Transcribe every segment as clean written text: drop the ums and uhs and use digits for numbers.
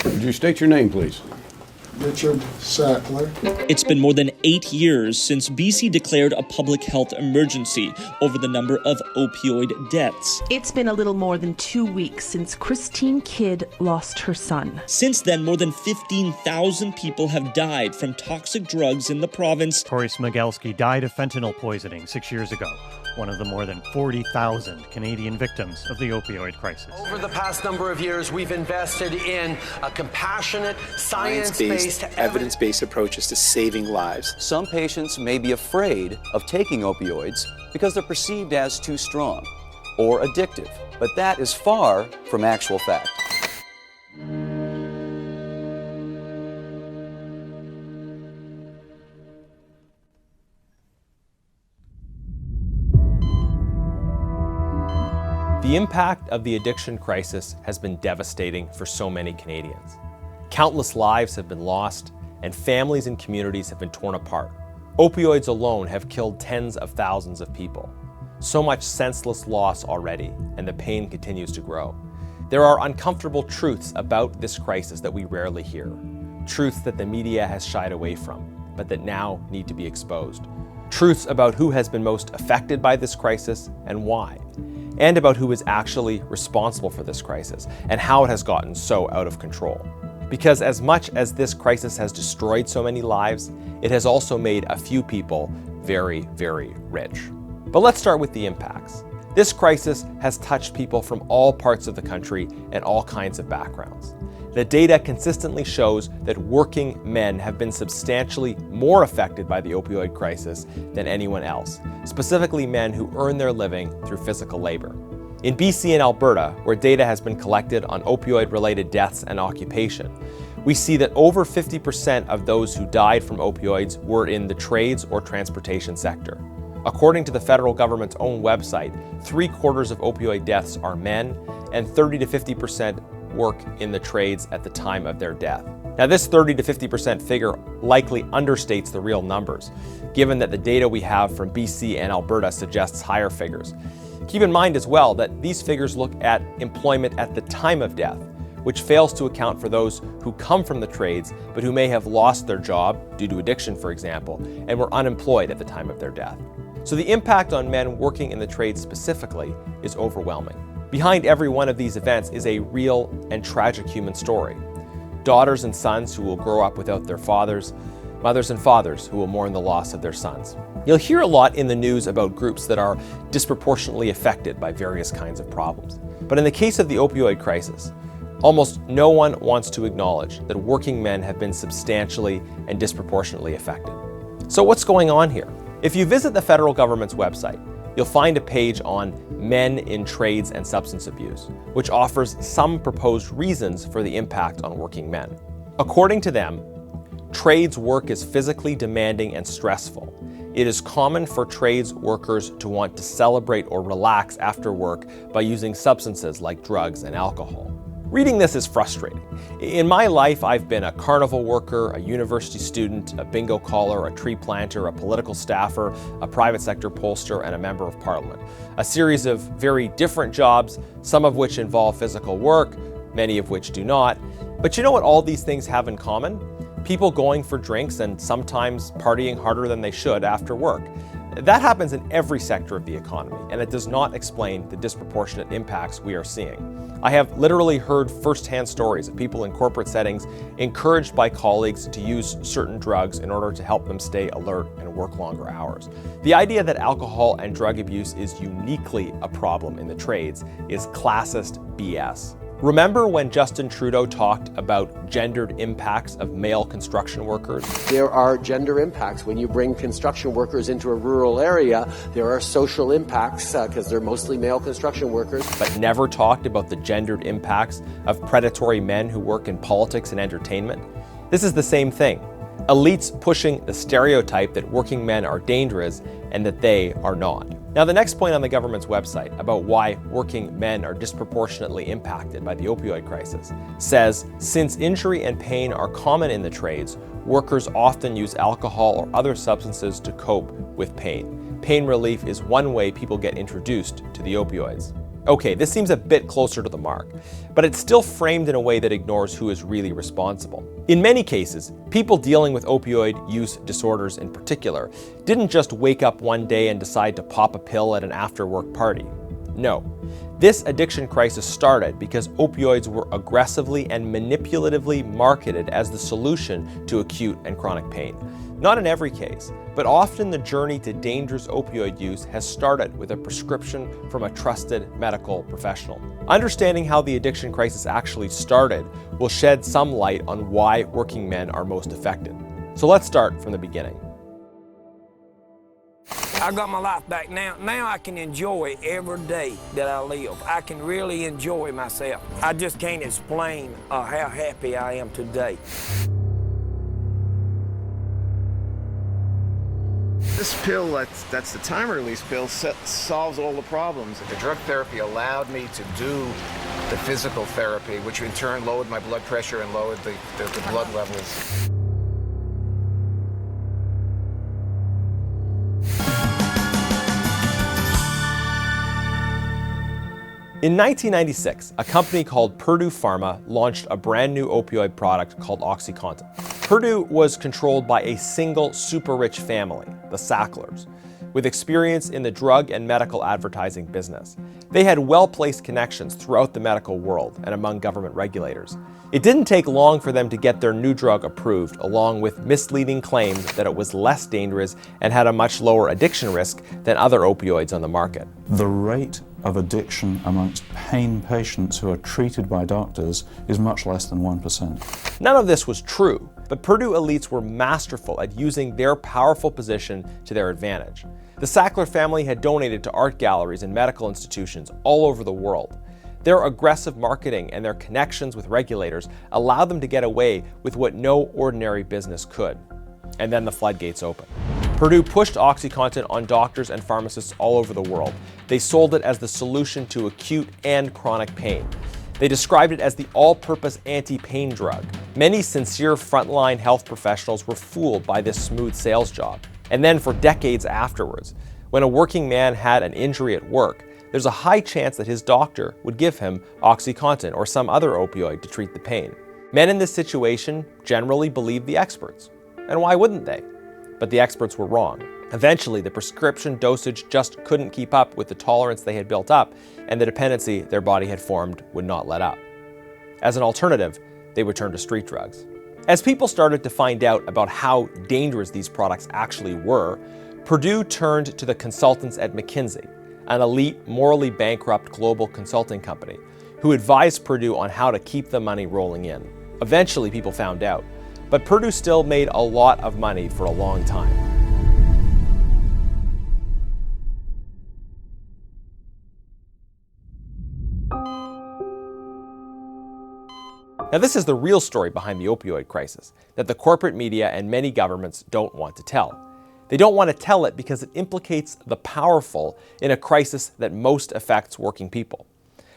Would you state your name, please? Richard Sackler. It's been more than 8 years since BC declared a public health emergency over the number of opioid deaths. It's been a little more than 2 weeks since Christine Kidd lost her son. Since then, more than 15,000 people have died from toxic drugs in the province. Tori Smigelski died of fentanyl poisoning 6 years ago, one of the more than 40,000 Canadian victims of the opioid crisis. Over the past number of years, we've invested in a compassionate, science-based, evidence-based approaches to saving lives. Some patients may be afraid of taking opioids because they're perceived as too strong or addictive, but that is far from actual fact. The impact of the addiction crisis has been devastating for so many Canadians. Countless lives have been lost, and families and communities have been torn apart. Opioids alone have killed tens of thousands of people. So much senseless loss already, and the pain continues to grow. There are uncomfortable truths about this crisis that we rarely hear. Truths that the media has shied away from, but that now need to be exposed. Truths about who has been most affected by this crisis and why. And about who is actually responsible for this crisis and how it has gotten so out of control. Because as much as this crisis has destroyed so many lives, it has also made a few people very, very rich. But let's start with the impacts. This crisis has touched people from all parts of the country and all kinds of backgrounds. The data consistently shows that working men have been substantially more affected by the opioid crisis than anyone else, specifically men who earn their living through physical labor. In BC and Alberta, where data has been collected on opioid-related deaths and occupation, we see that over 50% of those who died from opioids were in the trades or transportation sector. According to the federal government's own website, 3/4 of opioid deaths are men, and 30 to 50% work in the trades at the time of their death. Now, this 30 to 50% figure likely understates the real numbers, given that the data we have from BC and Alberta suggests higher figures. Keep in mind as well that these figures look at employment at the time of death, which fails to account for those who come from the trades but who may have lost their job due to addiction, for example, and were unemployed at the time of their death. So the impact on men working in the trades specifically is overwhelming. Behind every one of these events is a real and tragic human story. Daughters and sons who will grow up without their fathers, mothers and fathers who will mourn the loss of their sons. You'll hear a lot in the news about groups that are disproportionately affected by various kinds of problems. But in the case of the opioid crisis, almost no one wants to acknowledge that working men have been substantially and disproportionately affected. So what's going on here? If you visit the federal government's website, you'll find a page on men in trades and substance abuse, which offers some proposed reasons for the impact on working men. According to them, trades work is physically demanding and stressful. It is common for trades workers to want to celebrate or relax after work by using substances like drugs and alcohol. Reading this is frustrating. In my life, I've been a carnival worker, a university student, a bingo caller, a tree planter, a political staffer, a private sector pollster, and a member of parliament. A series of very different jobs, some of which involve physical work, many of which do not. But you know what all these things have in common? People going for drinks and sometimes partying harder than they should after work. That happens in every sector of the economy, and it does not explain the disproportionate impacts we are seeing. I have literally heard firsthand stories of people in corporate settings encouraged by colleagues to use certain drugs in order to help them stay alert and work longer hours. The idea that alcohol and drug abuse is uniquely a problem in the trades is classist BS. Remember when Justin Trudeau talked about gendered impacts of male construction workers? There are gender impacts. When you bring construction workers into a rural area, there are social impacts because they're mostly male construction workers. But never talked about the gendered impacts of predatory men who work in politics and entertainment? This is the same thing. Elites pushing the stereotype that working men are dangerous and that they are not. Now, the next point on the government's website about why working men are disproportionately impacted by the opioid crisis says, since injury and pain are common in the trades, workers often use alcohol or other substances to cope with pain. Pain relief is one way people get introduced to the opioids. Okay, this seems a bit closer to the mark, but it's still framed in a way that ignores who is really responsible. In many cases, people dealing with opioid use disorders in particular didn't just wake up one day and decide to pop a pill at an after-work party. No. This addiction crisis started because opioids were aggressively and manipulatively marketed as the solution to acute and chronic pain. Not in every case, but often the journey to dangerous opioid use has started with a prescription from a trusted medical professional. Understanding how the addiction crisis actually started will shed some light on why working men are most affected. So let's start from the beginning. I got my life back now. Now I can enjoy every day that I live. I can really enjoy myself. I just can't explain how happy I am today. This pill, that's the time-release pill, solves all the problems. The drug therapy allowed me to do the physical therapy, which in turn lowered my blood pressure and lowered the blood levels. In 1996, a company called Purdue Pharma launched a brand new opioid product called OxyContin. Purdue was controlled by a single super-rich family, the Sacklers, with experience in the drug and medical advertising business. They had well-placed connections throughout the medical world and among government regulators. It didn't take long for them to get their new drug approved, along with misleading claims that it was less dangerous and had a much lower addiction risk than other opioids on the market. The rate of addiction amongst pain patients who are treated by doctors is much less than 1%. None of this was true, but Purdue elites were masterful at using their powerful position to their advantage. The Sackler family had donated to art galleries and medical institutions all over the world. Their aggressive marketing and their connections with regulators allowed them to get away with what no ordinary business could. And then the floodgates opened. Purdue pushed OxyContin on doctors and pharmacists all over the world. They sold it as the solution to acute and chronic pain. They described it as the all-purpose anti-pain drug. Many sincere frontline health professionals were fooled by this smooth sales job. And then for decades afterwards, when a working man had an injury at work, there's a high chance that his doctor would give him OxyContin or some other opioid to treat the pain. Men in this situation generally believed the experts. And why wouldn't they? But the experts were wrong. Eventually, the prescription dosage just couldn't keep up with the tolerance they had built up, and the dependency their body had formed would not let up. As an alternative, they would turn to street drugs. As people started to find out about how dangerous these products actually were, Purdue turned to the consultants at McKinsey, an elite, morally bankrupt global consulting company, who advised Purdue on how to keep the money rolling in. Eventually, people found out, but Purdue still made a lot of money for a long time. Now, this is the real story behind the opioid crisis that the corporate media and many governments don't want to tell. They don't want to tell it because it implicates the powerful in a crisis that most affects working people.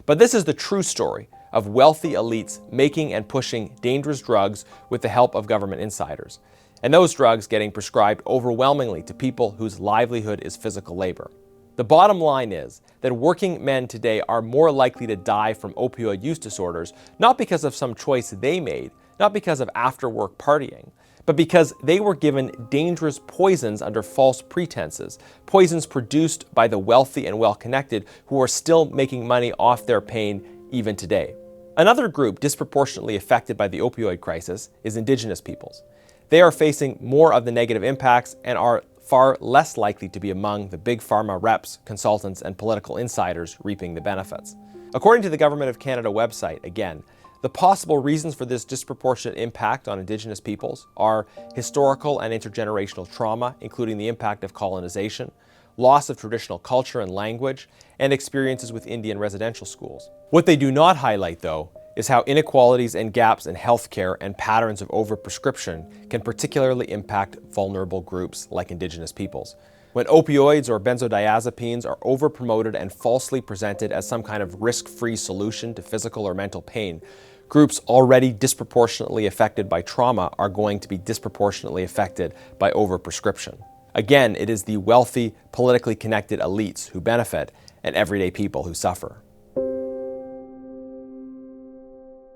But this is the true story of wealthy elites making and pushing dangerous drugs with the help of government insiders, and those drugs getting prescribed overwhelmingly to people whose livelihood is physical labor. The bottom line is that working men today are more likely to die from opioid use disorders, not because of some choice they made, not because of after-work partying, but because they were given dangerous poisons under false pretenses, poisons produced by the wealthy and well-connected who are still making money off their pain even today. Another group disproportionately affected by the opioid crisis is Indigenous peoples. They are facing more of the negative impacts and are far less likely to be among the big pharma reps, consultants, and political insiders reaping the benefits. According to the Government of Canada website, again, the possible reasons for this disproportionate impact on Indigenous peoples are historical and intergenerational trauma, including the impact of colonization, loss of traditional culture and language, and experiences with Indian residential schools. What they do not highlight, though, is how inequalities and gaps in healthcare and patterns of overprescription can particularly impact vulnerable groups like Indigenous peoples. When opioids or benzodiazepines are overpromoted and falsely presented as some kind of risk-free solution to physical or mental pain, groups already disproportionately affected by trauma are going to be disproportionately affected by overprescription. Again, it is the wealthy, politically connected elites who benefit and everyday people who suffer.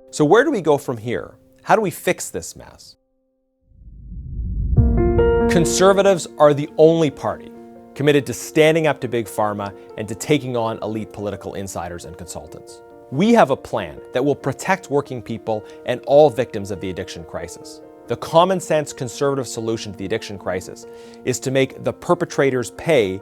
So where do we go from here? How do we fix this mess? Conservatives are the only party committed to standing up to Big Pharma and to taking on elite political insiders and consultants. We have a plan that will protect working people and all victims of the addiction crisis. The common sense conservative solution to the addiction crisis is to make the perpetrators pay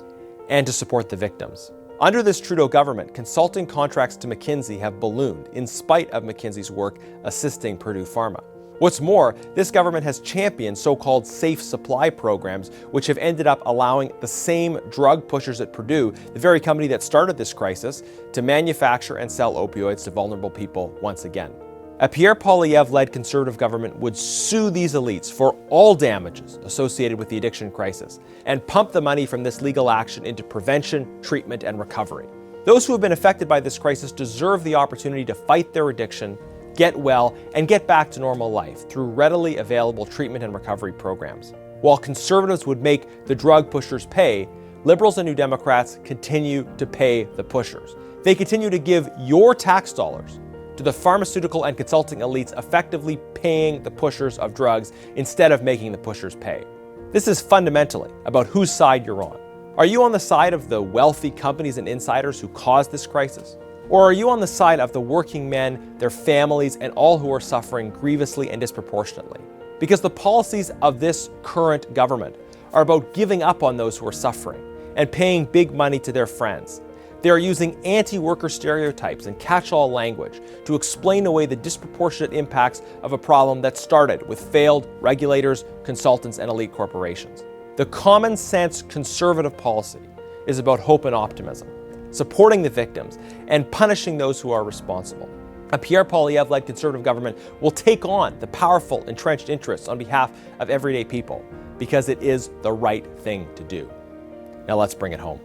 and to support the victims. Under this Trudeau government, consulting contracts to McKinsey have ballooned in spite of McKinsey's work assisting Purdue Pharma. What's more, this government has championed so-called safe supply programs, which have ended up allowing the same drug pushers at Purdue, the very company that started this crisis, to manufacture and sell opioids to vulnerable people once again. A Pierre Poilievre-led Conservative government would sue these elites for all damages associated with the addiction crisis and pump the money from this legal action into prevention, treatment, and recovery. Those who have been affected by this crisis deserve the opportunity to fight their addiction, get well, and get back to normal life through readily available treatment and recovery programs. While Conservatives would make the drug pushers pay, Liberals and New Democrats continue to pay the pushers. They continue to give your tax dollars to the pharmaceutical and consulting elites, effectively paying the pushers of drugs instead of making the pushers pay. This is fundamentally about whose side you're on. Are you on the side of the wealthy companies and insiders who caused this crisis? Or are you on the side of the working men, their families, and all who are suffering grievously and disproportionately? Because the policies of this current government are about giving up on those who are suffering and paying big money to their friends. They are using anti-worker stereotypes and catch-all language to explain away the disproportionate impacts of a problem that started with failed regulators, consultants, and elite corporations. The common sense conservative policy is about hope and optimism, supporting the victims, and punishing those who are responsible. A Pierre Poilievre-led Conservative government will take on the powerful, entrenched interests on behalf of everyday people because it is the right thing to do. Now let's bring it home.